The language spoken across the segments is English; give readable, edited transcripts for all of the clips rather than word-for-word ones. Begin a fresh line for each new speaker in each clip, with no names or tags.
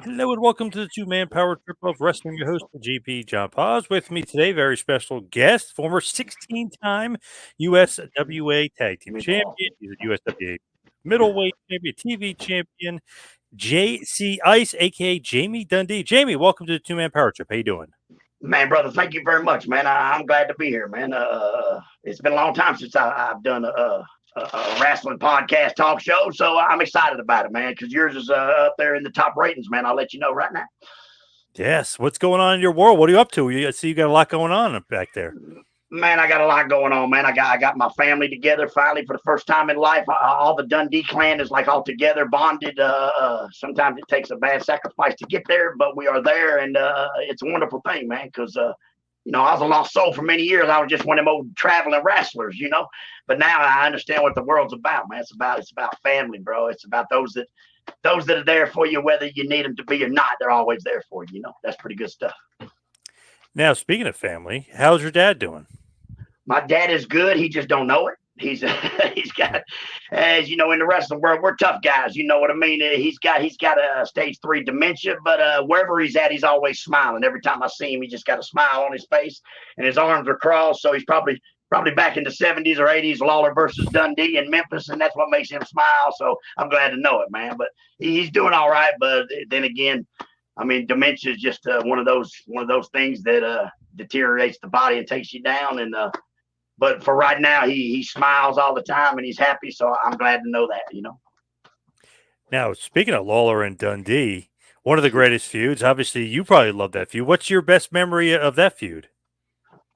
Hello and welcome to the two-man power trip of wrestling. Your host, the GP John Poz. With me today, very special guest, former 16-time USWA Tag Team Champion. He's a USWA middleweight champion, TV champion, JC Ice, aka Jamie Dundee. Jamie, welcome to the two-man power trip. How you doing?
Man, brother, thank you very much, man. I'm glad to be here, man. It's been a long time since I've done a wrestling podcast talk show, so I'm excited about it, man, because yours is up there in the top ratings, man. I'll let you know right now.
Yes. What's going on in your world? What are you up to? I see you got a lot going on back there.
Man, I got a lot going on, man. I got my family together finally for the first time in life. All the Dundee clan is like all together, bonded. Sometimes it takes a bad sacrifice to get there, but we are there, and it's a wonderful thing, man, because I was a lost soul for many years. I was just one of them old traveling wrestlers, But now I understand what the world's about, man. It's about family, bro. It's about those that are there for you, whether you need them to be or not. They're always there for you. That's pretty good stuff.
Now, speaking of family, how's your dad doing?
My dad is good. He just don't know it. He's got, as you know, in the wrestling world, we're tough guys. You know what I mean? He's got a stage 3 dementia, but wherever he's at, he's always smiling. Every time I see him, he just got a smile on his face, and his arms are crossed. So he's probably back in the 70s or 80s, Lawler versus Dundee in Memphis, and that's what makes him smile. So I'm glad to know it, man. But he's doing all right. But then again, I mean, dementia is just one of those things that deteriorates the body and takes you down. And but for right now, he smiles all the time and he's happy. So I'm glad to know that,
Now, speaking of Lawler and Dundee, one of the greatest feuds. Obviously, you probably love that feud. What's your best memory of that feud?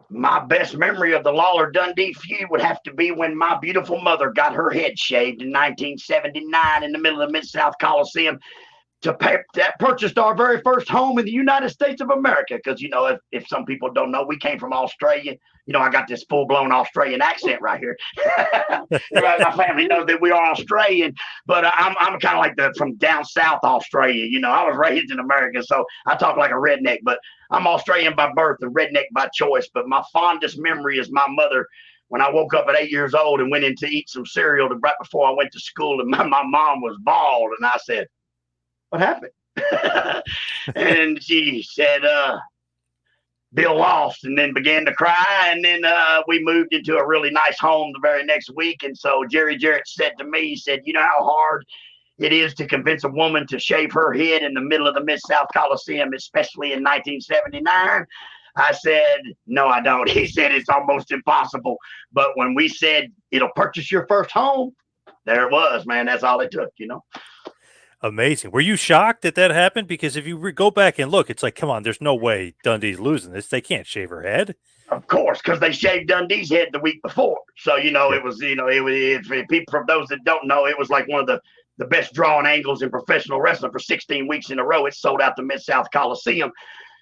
My best memory of the Lawler Dundee feud would have to be when my beautiful mother got her head shaved in 1979 in the middle of the Mid-South Coliseum that purchased our very first home in the United States of America. Because, if some people don't know, we came from Australia. I got this full-blown Australian accent right here. My family knows that we are Australian, but I'm kind of like from down south Australia. I was raised in America, so I talk like a redneck, but I'm Australian by birth and redneck by choice. But my fondest memory is my mother when I woke up at 8 years old and went in to eat some cereal right before I went to school, and my mom was bald, and I said, "What happened?" And she said, Bill lost, and then began to cry. And then we moved into a really nice home the very next week. And so Jerry Jarrett said to me, he said, "You know how hard it is to convince a woman to shave her head in the middle of the Mid-South Coliseum, especially in 1979? I said, "No, I don't." He said, "It's almost impossible." But when we said, "It'll purchase your first home," there it was, man. That's all it took,
Amazing. Were you shocked that happened? Because if you go back and look, it's like, come on, there's no way Dundee's losing this. They can't shave her head.
Of course, because they shaved Dundee's head the week before. So, it was, people, from those that don't know, it was like one of the best drawing angles in professional wrestling for 16 weeks in a row. It sold out the Mid-South Coliseum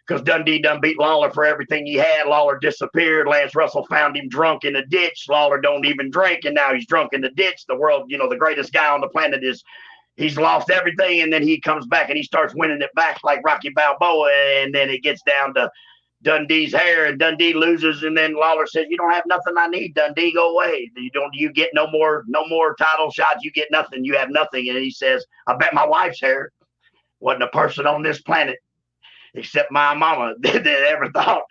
because Dundee done beat Lawler for everything he had. Lawler disappeared. Lance Russell found him drunk in a ditch. Lawler don't even drink, and now he's drunk in the ditch. The world, the greatest guy on the planet he's lost everything, and then he comes back and he starts winning it back like Rocky Balboa, and then it gets down to Dundee's hair, and Dundee loses, and then Lawler says, "You don't have nothing I need, Dundee. Go away. You get no more title shots. You get nothing. You have nothing." And he says, "I bet my wife's hair wasn't a person on this planet except my mama that ever thought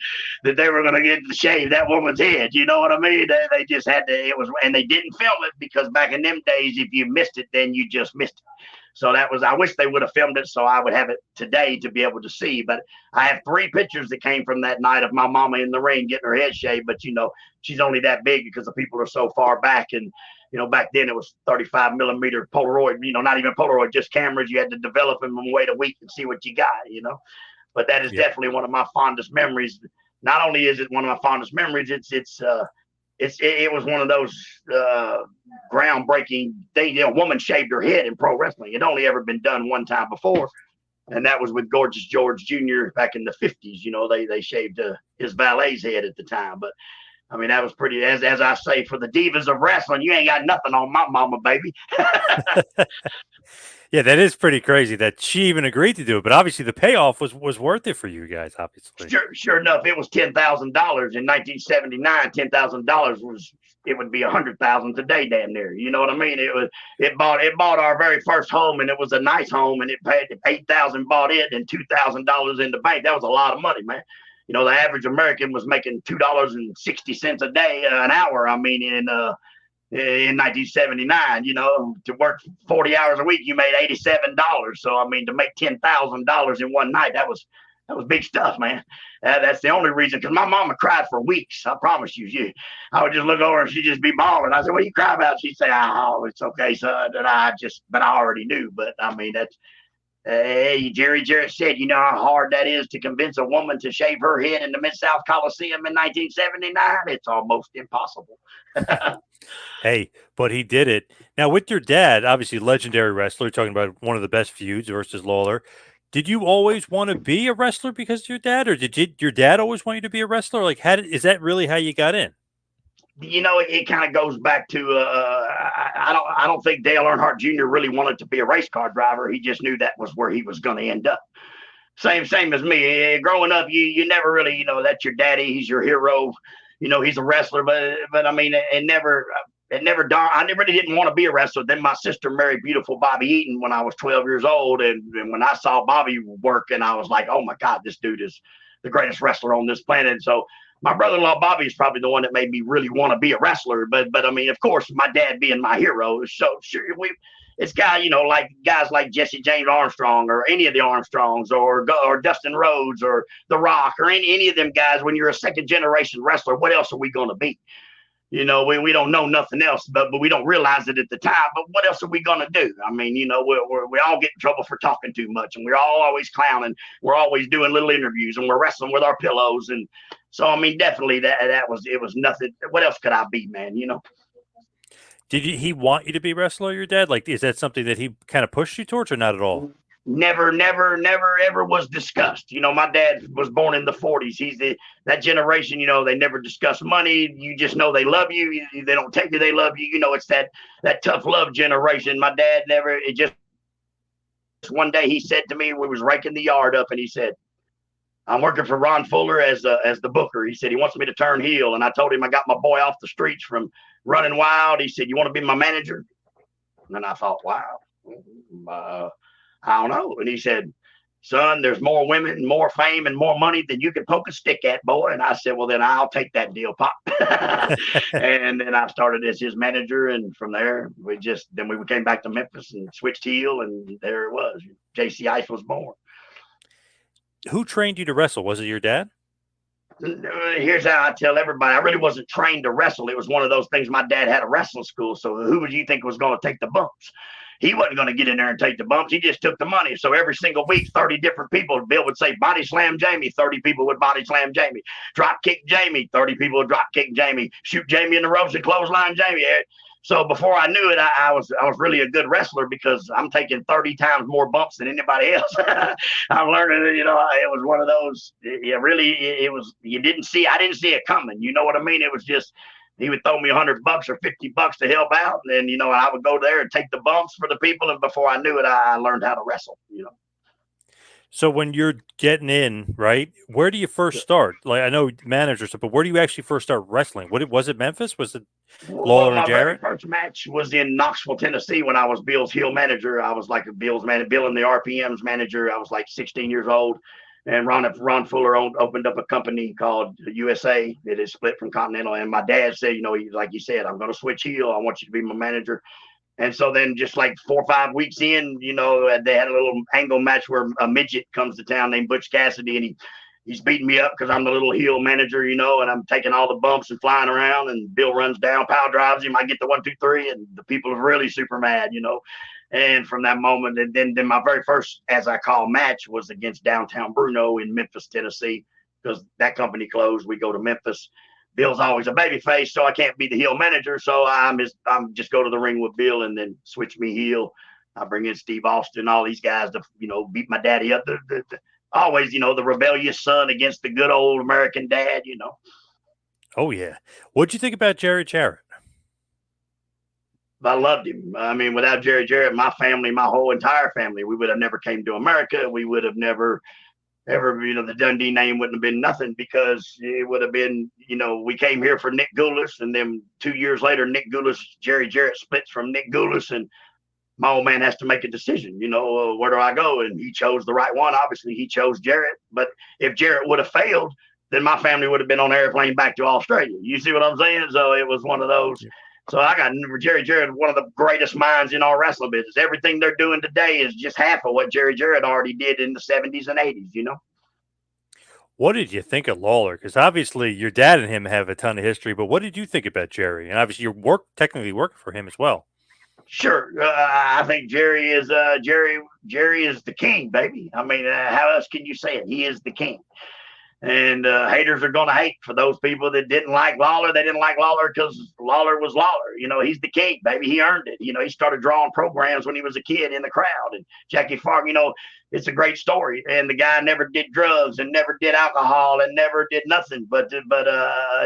that they were going to get to shave that woman's head." You know what I mean? They just had to, and they didn't film it because back in them days, if you missed it, then you just missed it. So I wish they would have filmed it so I would have it today to be able to see. But I have 3 pictures that came from that night of my mama in the ring getting her head shaved. But, she's only that big because the people are so far back. And, back then it was 35 millimeter Polaroid, not even Polaroid, just cameras. You had to develop them and wait a week and see what you got, But that is definitely one of my fondest memories. Not only is it one of my fondest memories, it was one of those groundbreaking things. A woman shaved her head in pro wrestling. It only ever been done one time before, and that was with Gorgeous George Jr. back in the 50s. They shaved his valet's head at the time. But I mean, that was pretty. As I say, for the divas of wrestling, you ain't got nothing on my mama, baby.
Yeah, that is pretty crazy that she even agreed to do it. But obviously, the payoff was worth it for you guys. Obviously,
sure enough, it was $10,000 in 1979. $10,000 was it would be 100,000 today, damn near. You know what I mean? It bought our very first home, and it was a nice home, and it paid 8,000 bought it and $2,000 in the bank. That was a lot of money, man. You know, the average American was making $2.60 a day, an hour. I mean, in 1979, you know, to work 40 hours a week, you made $87. So, I mean, to make $10,000 in one night, that was big stuff, man. That's the only reason, because my mama cried for weeks. I promise you. I would just look over and she'd just be bawling. I said, "What you cry about?" She'd say, "Oh, it's okay, son." And but I already knew. But I mean, that's, hey, Jerry Jarrett said, you know how hard that is to convince a woman to shave her head in the Mid-South Coliseum in 1979? It's almost impossible.
Hey, but he did it. Now, with your dad, obviously legendary wrestler, talking about one of the best feuds versus Lawler. Did you always want to be a wrestler because of your dad, or did your dad always want you to be a wrestler? Like, is that really how you got in?
You know, it kind of goes back to I don't think Dale Earnhardt Jr. really wanted to be a race car driver. He just knew that was where he was going to end up. Same as me. Growing up, you never really, you know, that's your daddy. He's your hero. You know, he's a wrestler. But I mean, it never dawned. I really didn't want to be a wrestler. Then my sister married beautiful Bobby Eaton when I was 12 years old, and when I saw Bobby work, and I was like, oh my God, this dude is the greatest wrestler on this planet. And so my brother-in-law Bobby is probably the one that made me really want to be a wrestler. But I mean, of course, my dad being my hero. So sure, it's guys, you know, like guys like Jesse James Armstrong or any of the Armstrongs or Dustin Rhodes or The Rock or any of them guys. When you're a second generation wrestler, what else are we going to be? You know, we don't know nothing else, but we don't realize it at the time. But what else are we going to do? I mean, you know, we all get in trouble for talking too much, and we're all always clowning. We're always doing little interviews, and we're wrestling with our pillows. And so, I mean, definitely it was nothing. What else could I be, man? You know?
Did he want you to be a wrestler, your dad? Like, is that something that he kind of pushed you towards, or not at all?
Never ever was discussed. You know, my dad was born in the 40s. He's that generation, you know, they never discuss money. You just know they love you. They don't take you, they love you. You know, it's that tough love generation. My dad one day he said to me, we was raking the yard up, and he said, "I'm working for Ron Fuller as the booker." He said he wants me to turn heel. And I told him I got my boy off the streets from running wild. He said, "You want to be my manager?" And I thought, wow. I don't know. And he said, "Son, there's more women, more fame, and more money than you can poke a stick at, boy." And I said, "Well, then I'll take that deal, Pop." And then I started as his manager. And from there, we came back to Memphis and switched heel. And there it was. JC Ice was born.
Who trained you to wrestle? Was it your dad?
Here's how I tell everybody. I really wasn't trained to wrestle. It was one of those things. My dad had a wrestling school. So who would you think was going to take the bumps? He wasn't going to get in there and take the bumps. He just took the money. So every single week, 30 different people, Bill would say, body slam Jamie. 30 people would body slam Jamie. Drop kick Jamie. 30 people would drop kick Jamie. Shoot Jamie in the ropes and clothesline Jamie. So before I knew it, I was really a good wrestler because I'm taking 30 times more bumps than anybody else. I'm learning, you know, it was one of those, it was, I didn't see it coming. You know what I mean? It was just, he would throw me $100 or $50 to help out. And then, you know, I would go there and take the bumps for the people. And before I knew it, I learned how to wrestle, you know.
So when you're getting in, right, where do you first start? Like, I know managers, but where do you actually first start wrestling? Was it Memphis? Was it Lawler and Jarrett?
My very first match was in Knoxville, Tennessee, when I was Bill's heel manager. I was like Bill's man, Bill and the RPM's manager. I was like 16 years old. And Ron Fuller opened up a company called USA. It is split from Continental. And my dad said, you know, like you said, "I'm going to switch heel. I want you to be my manager." And so then just like 4 or 5 weeks in, you know, they had a little angle match where a midget comes to town named Butch Cassidy, and he's beating me up because I'm the little heel manager, you know, and I'm taking all the bumps and flying around, and Bill runs down, power drives him. I get the 1, 2, 3, and the people are really super mad, you know. And from that moment, and then my very first, as I call, match was against Downtown Bruno in Memphis, Tennessee, because that company closed. We go to Memphis. Bill's always a baby face, so I can't be the heel manager. So I'm just go to the ring with Bill and then switch me heel. I bring in Steve Austin, all these guys to, you know, beat my daddy up. Always, you know, the rebellious son against the good old American dad, you know.
Oh, yeah. What'd you think about Jerry Jarrett?
I loved him. I mean, without Jerry Jarrett, my family, my whole entire family, we would have never came to America. We would have never the Dundee name wouldn't have been nothing, because it would have been, we came here for Nick Goulas, and then 2 years later, Jerry Jarrett splits from Nick Goulas, and my old man has to make a decision, where do I go? And he chose the right one. Obviously, he chose Jarrett. But if Jarrett would have failed, then my family would have been on an airplane back to Australia. You see what I'm saying? So it was one of those. Yeah. So I got Jerry Jarrett, one of the greatest minds in our wrestling business. Everything they're doing today is just half of what Jerry Jarrett already did in the 70s and 80s,
What did you think of Lawler? Because obviously your dad and him have a ton of history, but what did you think about Jerry? And obviously you're technically working for him as well.
Sure. I think Jerry is the king, baby. I mean, how else can you say it? He is the king. And haters are going to hate. For those people that didn't like Lawler, they didn't like Lawler because Lawler was Lawler. He's the king, baby. He earned it. He started drawing programs when he was a kid in the crowd. And Jackie Fark, it's a great story. And the guy never did drugs and never did alcohol and never did nothing. But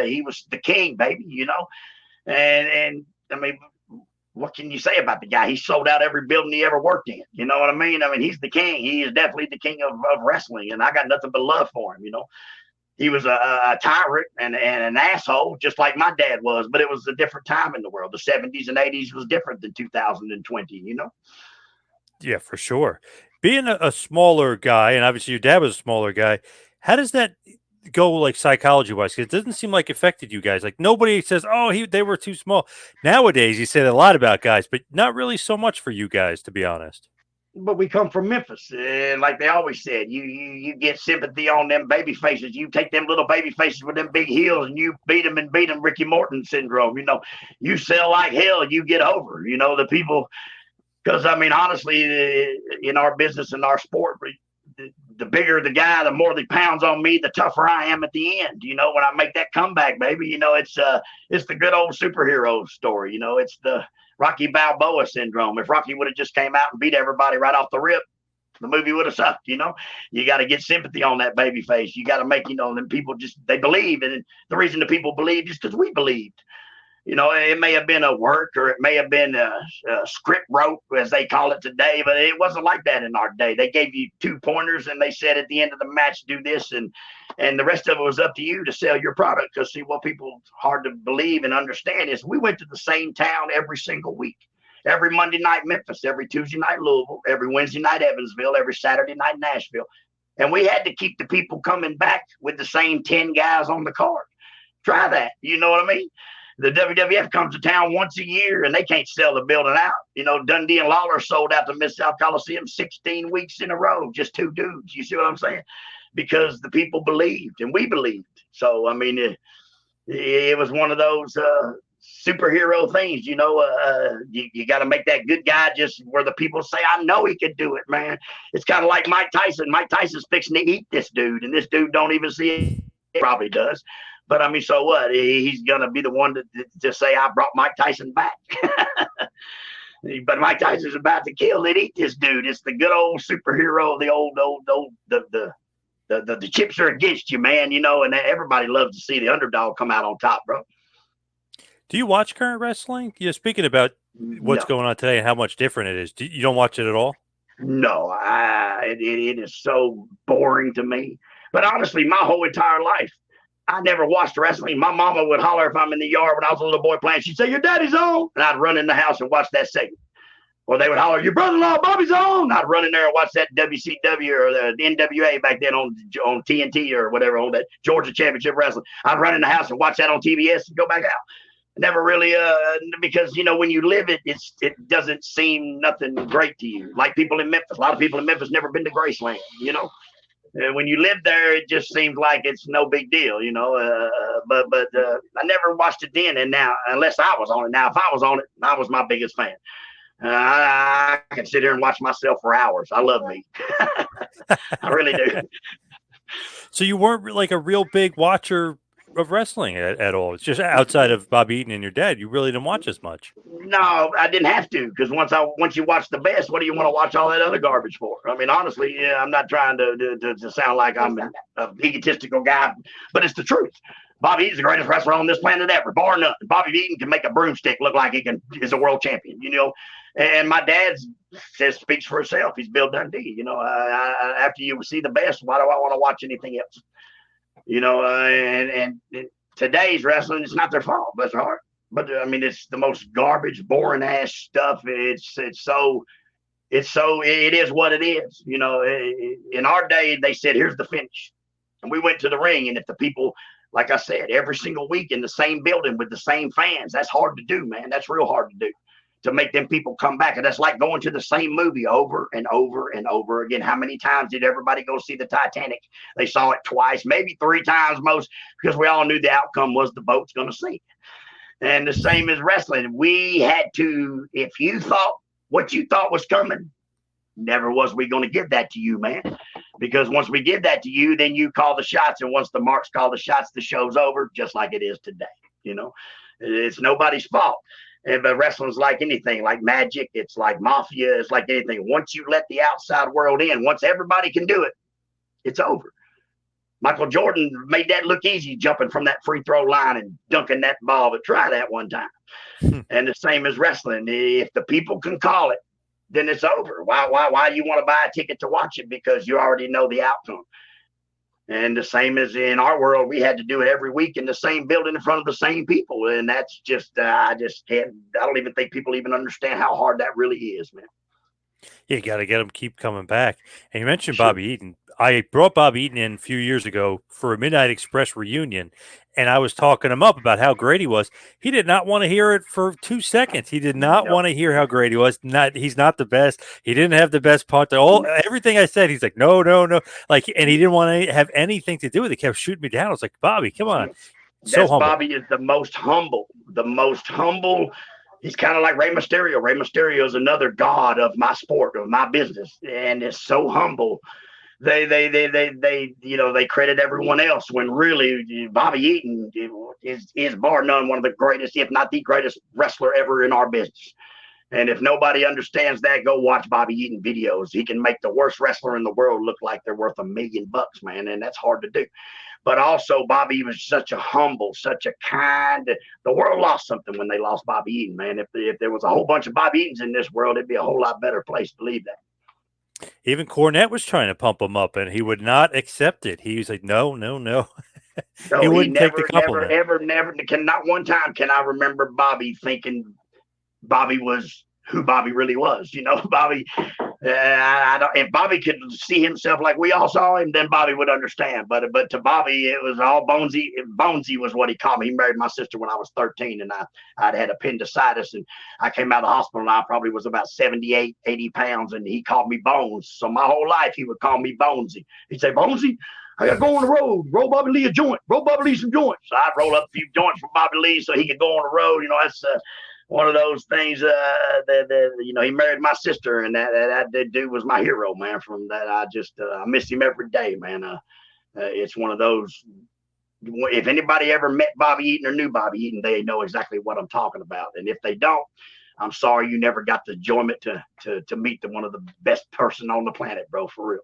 he was the king, baby, And I mean, what can you say about the guy? He sold out every building he ever worked in. You know what I mean? I mean, he's the king. He is definitely the king of wrestling, and I got nothing but love for him. He was a tyrant and an asshole, just like my dad was, but it was a different time in the world. The 70s and 80s was different than 2020,
Yeah, for sure. Being a smaller guy, and obviously your dad was a smaller guy, how does that go, like, psychology wise? Because it doesn't seem like it affected you guys. Like, nobody says, oh, they were too small. Nowadays you say that a lot about guys, but not really so much for you guys, to be honest.
But we come from Memphis, and like they always said, you get sympathy on them baby faces. You take them little baby faces with them big heels, and you beat them, Ricky Morton syndrome. You sell like hell, you get over. The people, because I mean, honestly, in our business and our sport, the bigger the guy, the more the pounds on me, the tougher I am at the end. When I make that comeback, baby, it's the good old superhero story. It's the Rocky Balboa syndrome. If Rocky would have just came out and beat everybody right off the rip, the movie would have sucked. You got to get sympathy on that baby face. You got to make, them people they believe. And the reason the people believe is because we believed. It may have been a work, or it may have been a script wrote, as they call it today, but it wasn't like that in our day. They gave you 2 pointers, and they said at the end of the match, do this, and the rest of it was up to you to sell your product. Because see, what people hard to believe and understand is we went to the same town every single week. Every Monday night, Memphis, every Tuesday night, Louisville, every Wednesday night, Evansville, every Saturday night, Nashville. And we had to keep the people coming back with the same 10 guys on the card. Try that. You know what I mean? The WWF comes to town once a year, and they can't sell the building out. Dundee and Lawler sold out the Mid-South Coliseum 16 weeks in a row, just 2 dudes. You see what I'm saying? Because the people believed, and we believed. So, I mean, it was one of those superhero things, you got to make that good guy just where the people say, I know he could do it, man. It's kind of like Mike Tyson. Mike Tyson's fixing to eat this dude, and this dude don't even see it. He probably does. But, I mean, so what? He's going to be the one to say, I brought Mike Tyson back. But Mike Tyson's about to kill and eat this dude. It's the good old superhero, the chips are against you, man, and everybody loves to see the underdog come out on top, bro.
Do you watch current wrestling? Speaking about what's going on today and how much different it is, you don't watch it at all?
No, it is so boring to me. But honestly, my whole entire life, I never watched wrestling. My mama would holler if I'm in the yard when I was a little boy playing. She'd say, your daddy's on. And I'd run in the house and watch that segment. Or they would holler, your brother-in-law, Bobby's on. I'd run in there and watch that WCW or the NWA back then on TNT or whatever, on that Georgia Championship Wrestling. I'd run in the house and watch that on TBS and go back out. Never really, because, when you live it, it doesn't seem nothing great to you. Like people in Memphis. A lot of people in Memphis never been to Graceland, And when you live there, it just seems like it's no big deal, but I never watched it then and now, unless I was on it. Now, if I was on it, I was my biggest fan. I can sit here and watch myself for hours. I love me. I really do.
So you weren't like a real big watcher of wrestling at all? It's just outside of Bobby Eaton and your dad, you really didn't watch as much?
No, I didn't have to, because once you watch the best, what do you want to watch all that other garbage for? I mean, honestly, I'm not trying to sound like I'm an egotistical guy, but it's the truth. Bobby Eaton's the greatest wrestler on this planet ever, bar none. Bobby Eaton can make a broomstick look like he is a world champion, you know. And my dad speaks for himself. He's Bill Dundee, you know. After you see the best, why do I want to watch anything else? You know, and today's wrestling, it's not their fault, bless their heart. But I mean, it's the most garbage, boring ass stuff. It is what it is. You know, in our day, they said, here's the finish. And we went to the ring. And if the people, like I said, every single week in the same building with the same fans, that's hard to do, man. That's real hard to do, to make them people come back. And that's like going to the same movie over and over and over again. How many times did everybody go see the Titanic? They saw it twice, maybe 3 times most, because we all knew the outcome was the boat's going to sink. And the same as wrestling. We had to, if you thought what you thought was coming, never was we going to give that to you, man. Because once we give that to you, then you call the shots. And once the marks call the shots, the show's over, just like it is today. You know, it's nobody's fault. But wrestling's like anything, like magic. It's like mafia. It's like anything. Once you let the outside world in, once everybody can do it, it's over. Michael Jordan made that look easy, jumping from that free throw line and dunking that ball. But try that one time. And the same as wrestling. If the people can call it, then it's over. Why you want to buy a ticket to watch it? Because you already know the outcome. And the same as in our world, we had to do it every week in the same building in front of the same people. And that's just, I don't even think people even understand how hard that really is, man.
You got to get them keep coming back. And you mentioned Bobby Eaton. I brought Bobby Eaton in a few years ago for a Midnight Express reunion, and I was talking him up about how great he was. He did not want to hear it for 2 seconds. He did not want to hear how great he was. He's not the best. He didn't have the best part. Everything I said, he's like, no. Like, and he didn't want to have anything to do with it. He kept shooting me down. I was like, Bobby, come on. So humble.
Bobby is the most humble. He's kind of like Rey Mysterio. Rey Mysterio is another god of my sport, of my business, and is so humble. They credit everyone else when really Bobby Eaton is bar none one of the greatest, if not the greatest wrestler ever in our business. And if nobody understands that, go watch Bobby Eaton videos. He can make the worst wrestler in the world look like they're worth $1 million, man, and that's hard to do. But also, Bobby was such a humble, such a kind. The world lost something when they lost Bobby Eaton, man. If there was a whole bunch of Bobby Eatons in this world, it'd be a whole lot better place to leave that.
Even Cornette was trying to pump him up, and he would not accept it. He was like, no. He wouldn't take the compliment.
Never. Not one time can I remember Bobby thinking Bobby was who Bobby really was. You know, Bobby. If Bobby could see himself like we all saw him, then Bobby would understand. But to Bobby, it was all Bonesy. Bonesy was what he called me. He married my sister when I was 13, and I'd had appendicitis, and I came out of the hospital, and I probably was about 78, 80 pounds, and he called me Bones. So my whole life, he would call me Bonesy. He'd say, Bonesy, I got to go on the road. Roll Bobby Lee a joint. Roll Bobby Lee some joints. So I'd roll up a few joints for Bobby Lee so he could go on the road. You know, that's one of those things. He married my sister, and that dude was my hero, man. From that, I miss him every day, man. It's one of those. If anybody ever met Bobby Eaton or knew Bobby Eaton, they know exactly what I'm talking about. And if they don't, I'm sorry you never got the enjoyment to meet one of the best person on the planet, bro. For real.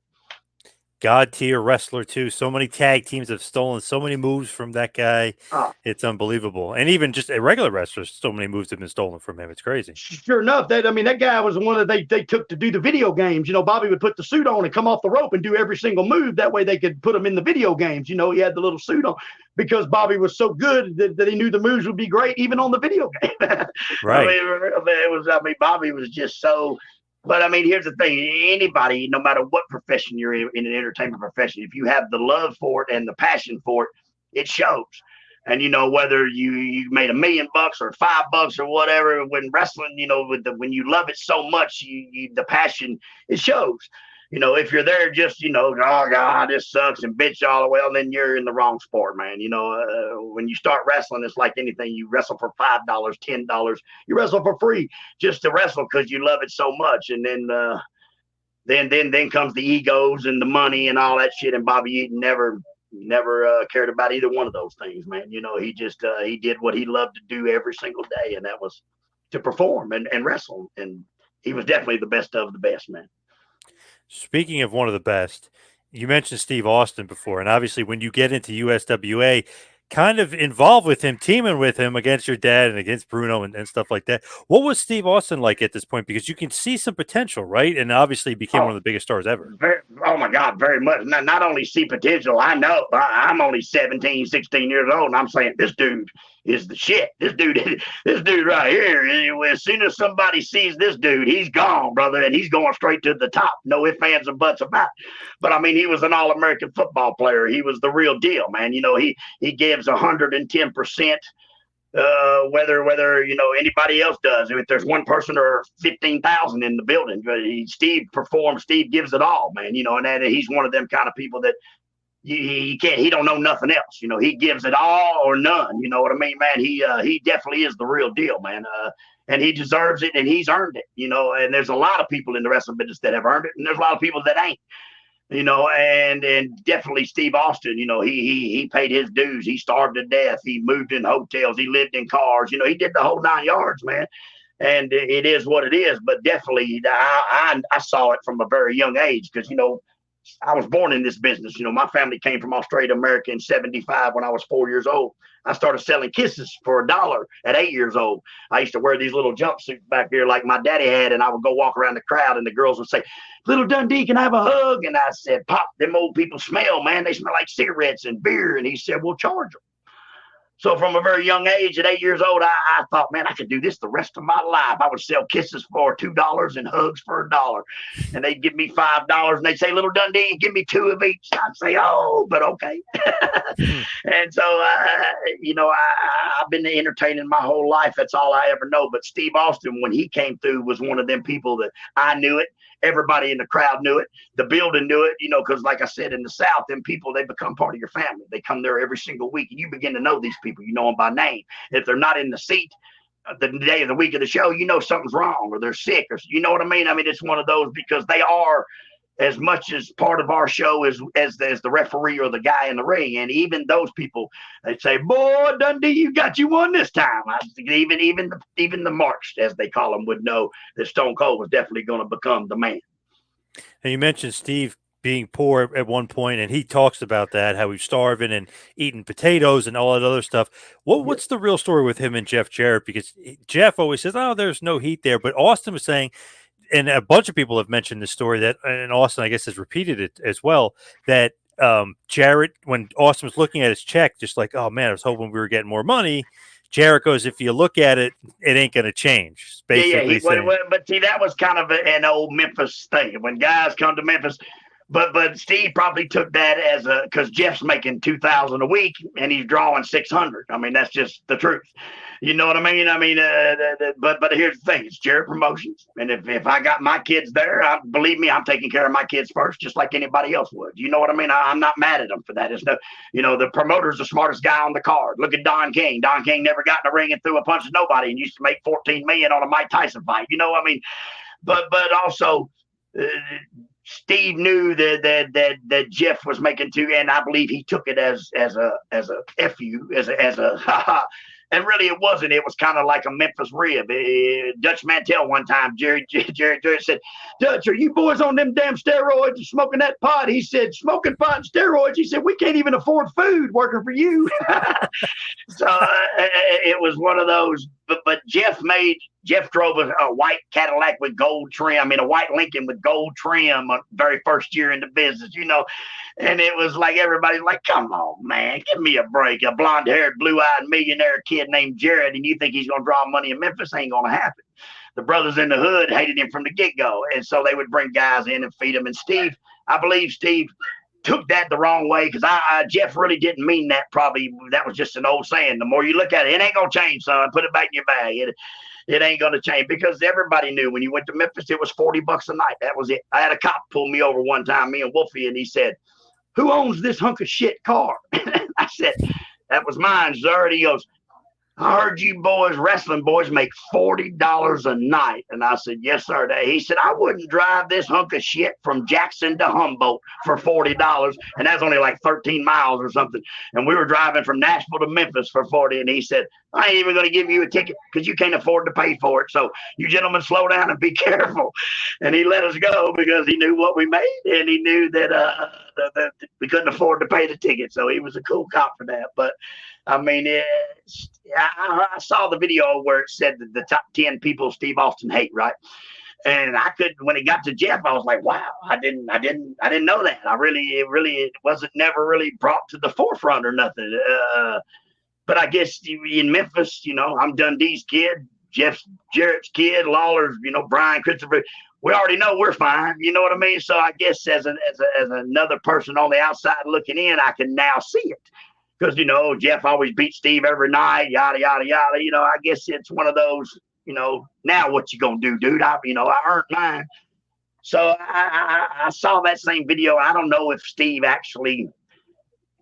God tier wrestler too. So many tag teams have stolen so many moves from that guy. It's unbelievable. And even just a regular wrestler, so many moves have been stolen from him. It's crazy.
Sure enough, that guy was the one that they took to do the video games. You know, Bobby would put the suit on and come off the rope and do every single move. That way they could put him in the video games. You know, he had the little suit on because Bobby was so good that he knew the moves would be great even on the video game.
Right.
Bobby was just so. But I mean, here's the thing: anybody, no matter what profession you're in an entertainment profession, if you have the love for it and the passion for it, it shows. And you know, whether you made $1 million or $5 or whatever, when wrestling, you know, when you love it so much, the passion, it shows. You know, if you're there just, you know, oh God, this sucks and bitch all the way, well, then you're in the wrong sport, man. You know, when you start wrestling, it's like anything. You wrestle for $5, $10. You wrestle for free just to wrestle because you love it so much. And then comes the egos and the money and all that shit. And Bobby Eaton never cared about either one of those things, man. You know, he just he did what he loved to do every single day, and that was to perform and wrestle. And he was definitely the best of the best, man.
Speaking of one of the best, you mentioned Steve Austin before, and obviously when you get into USWA, kind of involved with him, teaming with him against your dad and against Bruno and stuff like that. What was Steve Austin like at this point? Because you can see some potential, right? And obviously he became one of the biggest stars ever.
Oh my God, very much. Not only see potential, I know. I'm only 17, 16 years old, and I'm saying this dude is the shit. This dude right here. As soon as somebody sees this dude, he's gone, brother, and he's going straight to the top. No ifs, ands, and buts about it. But I mean, he was an All-American football player. He was the real deal, man. You know, he gives 110%. Whether anybody else does. If there's one person or 15,000 in the building, Steve performs. Steve gives it all, man. You know, and he's one of them kind of people that he can't. He don't know nothing else. You know, he gives it all or none. You know what I mean, man? He definitely is the real deal, man. And he deserves it, and he's earned it. You know, and there's a lot of people in the wrestling business that have earned it, and there's a lot of people that ain't. You know, and definitely Steve Austin, you know, he paid his dues. He starved to death. He moved in hotels. He lived in cars. You know, he did the whole 9 yards, man. And it is what it is. But definitely, I saw it from a very young age because, you know, I was born in this business. You know, my family came from Australia, America in 75 when I was 4 years old. I started selling kisses for $1 at 8 years old. I used to wear these little jumpsuits back here like my daddy had, and I would go walk around the crowd, and the girls would say, "Little Dundee, can I have a hug?" And I said, "Pop, them old people smell, man. They smell like cigarettes and beer." And he said, "We'll charge them." So from a very young age, at 8 years old, I thought, man, I could do this the rest of my life. I would sell kisses for $2 and hugs for $1. And they'd give me $5, and they'd say, "Little Dundee, give me 2 of each." I'd say, "Oh, but okay." And so, you know, I've been entertaining my whole life. That's all I ever know. But Steve Austin, when he came through, was one of them people that I knew it. Everybody in the crowd knew it. The building knew it, you know, because like I said, in the South, them people, they become part of your family. They come there every single week, and you begin to know these people. You know them by name. If they're not in the seat the day of the week of the show, you know something's wrong or they're sick, or you know what I mean? I mean, it's one of those because they are as much as part of our show as the referee or the guy in the ring. And even those people, they say, "Boy, Dundee, you got you one this time." Even the marks, as they call them, would know that Stone Cold was definitely going to become the man.
And you mentioned Steve being poor at one point, and he talks about that, how he's starving and eating potatoes and all that other stuff. What's the real story with him and Jeff Jarrett? Because Jeff always says, "Oh, there's no heat there," but Austin was saying, and a bunch of people have mentioned this story, that, and Austin, I guess, has repeated it as well, that Jarrett, when Austin was looking at his check, just like, "Oh man, I was hoping we were getting more money." Jarrett goes, "If you look at it, it ain't going to change." Basically,
but see, that was kind of an old Memphis thing. When guys come to Memphis, but Steve probably took that as because Jeff's making $2,000 a week and he's drawing 600. I mean, that's just the truth. You know what I mean? I mean, but here's the thing: it's Jarrett Promotions, and if I got my kids there, believe me, I'm taking care of my kids first, just like anybody else would. You know what I mean? I'm not mad at them for that. It's no, you know, the promoter's the smartest guy on the card. Look at Don King. Don King never got in the ring and threw a punch at nobody, and used to make $14 million on a Mike Tyson fight. You know what I mean? But also. Steve knew that Jeff was making too, and I believe he took it as a fu, as a haha. And really, it wasn't. It was kind of like a Memphis rib. Dutch Mantel one time, Jerry said, "Dutch, are you boys on them damn steroids and smoking that pot?" He said, "Smoking pot and steroids." He said, "We can't even afford food working for you." So it was one of those. But Jeff drove a white Cadillac with gold trim. I mean, a white Lincoln with gold trim very first year in the business, you know. And it was like everybody's like, "Come on, man, give me a break. A blonde-haired, blue-eyed millionaire kid named Jarrett, and you think he's going to draw money in Memphis? Ain't going to happen." The brothers in the hood hated him from the get-go, and so they would bring guys in and feed him. And Steve, I believe Steve took that the wrong way because Jeff really didn't mean that. Probably that was just an old saying. The more you look at it, it ain't going to change, son. Put it back in your bag. It ain't going to change because everybody knew when you went to Memphis, it was $40 a night. That was it. I had a cop pull me over one time, me and Wolfie, and he said, "Who owns this hunk of shit car?" I said, "That was mine, sir." And he goes, "I heard you boys, wrestling boys, make $40 a night." And I said, "Yes, sir." He said, "I wouldn't drive this hunk of shit from Jackson to Humboldt for $40. And that's only like 13 miles or something. And we were driving from Nashville to Memphis for 40. And he said, "I ain't even going to give you a ticket because you can't afford to pay for it. So you gentlemen slow down and be careful." And he let us go because he knew what we made. And he knew that we couldn't afford to pay the ticket. So he was a cool cop for that. But I mean, I saw the video where it said that the top 10 people Steve Austin hate, right? And I could, when it got to Jeff, I was like, wow, I didn't know that. It wasn't never really brought to the forefront or nothing. But I guess in Memphis, I'm Dundee's kid, Jeff's Jarrett's kid, Lawler's, Brian, Christopher. We already know we're fine. You know what I mean? So I guess as another person on the outside looking in, I can now see it. Because, Jeff always beat Steve every night, yada, yada, yada. I guess it's one of those, now what you going to do, dude? I earned mine. So I saw that same video. I don't know if Steve actually,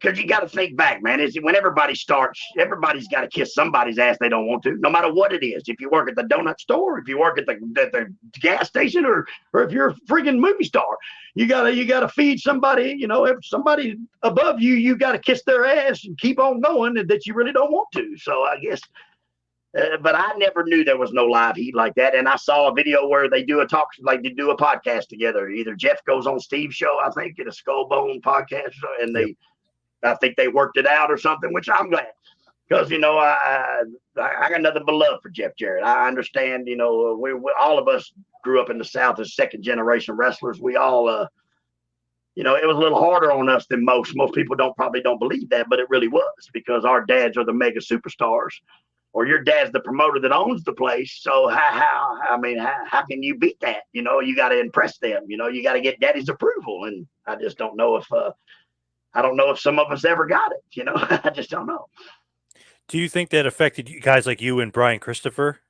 because you got to think back, man. When everybody starts, everybody's got to kiss somebody's ass they don't want to, no matter what it is. If you work at the donut store, if you work at the gas station, or if you're a freaking movie star, you gotta feed somebody. If somebody above you, you got to kiss their ass and keep on going that you really don't want to. So I guess. But I never knew there was no live heat like that. And I saw a video where they do a podcast together. Either Jeff goes on Steve's show, I think, at a Skullbone podcast, and I think they worked it out or something, which I'm glad. Because, I got nothing but love for Jeff Jarrett. I understand, we all of us grew up in the South as second-generation wrestlers. We all, it was a little harder on us than most. Most people probably don't believe that, but it really was, because our dads are the mega superstars. Or your dad's the promoter that owns the place. So how can you beat that? You got to impress them. You got to get daddy's approval. And I just don't know if some of us ever got it. I just don't know.
Do you think that affected you guys like you and Brian Christopher?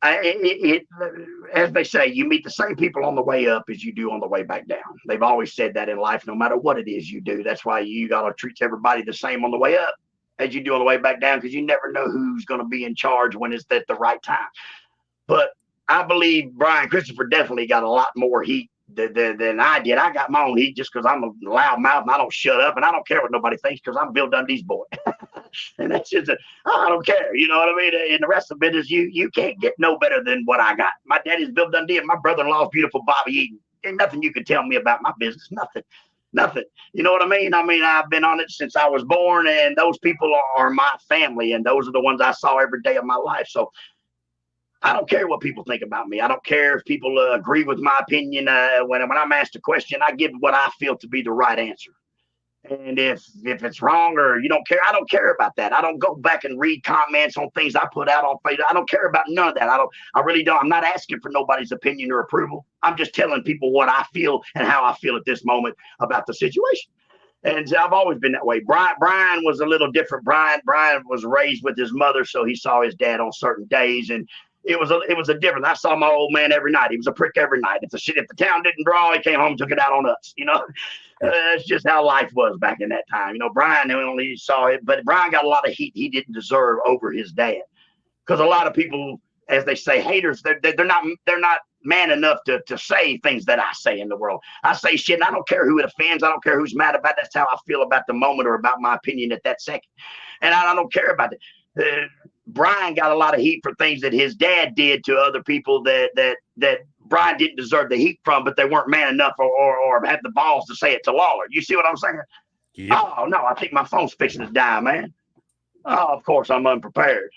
As they say, you meet the same people on the way up as you do on the way back down. They've always said that in life, no matter what it is you do. That's why you got to treat everybody the same on the way up as you do on the way back down, because you never know who's going to be in charge when it's at the right time. But I believe Brian Christopher definitely got a lot more heat than I did. I got my own heat just because I'm a loud mouth and I don't shut up and I don't care what nobody thinks because I'm Bill Dundee's boy. And that's just I don't care. You know what I mean? And the rest of it is you can't get no better than what I got. My daddy's Bill Dundee and my brother-in-law's beautiful Bobby Eaton. Ain't nothing you can tell me about my business. Nothing. You know what I mean? I've been on it since I was born, and those people are my family, and those are the ones I saw every day of my life. So I don't care what people think about me. I don't care if people agree with my opinion. When I'm asked a question, I give what I feel to be the right answer. And if it's wrong or you don't care, I don't care about that. I don't go back and read comments on things I put out on Facebook. I don't care about none of that. I really don't. I'm not asking for nobody's opinion or approval. I'm just telling people what I feel and how I feel at this moment about the situation. And I've always been that way. Brian was a little different. Brian was raised with his mother, so he saw his dad on certain days, and it was a difference. I saw my old man every night. He was a prick every night. If the town didn't draw, he came home and took it out on us. That's just how life was back in that time. Brian only saw it, but Brian got a lot of heat he didn't deserve over his dad, because a lot of people, as they say, haters, they're not man enough to say things that I say in the world. I say shit, and I don't care who it offends. I don't care who's mad about it. That's how I feel about the moment or about my opinion at that second, and I don't care about it. Brian got a lot of heat for things that his dad did to other people that Brian didn't deserve the heat from, but they weren't man enough or had the balls to say it to Lawler. You see what I'm saying? Yep. Oh, no, I think my phone's fixing to die, man. Oh, of course, I'm unprepared.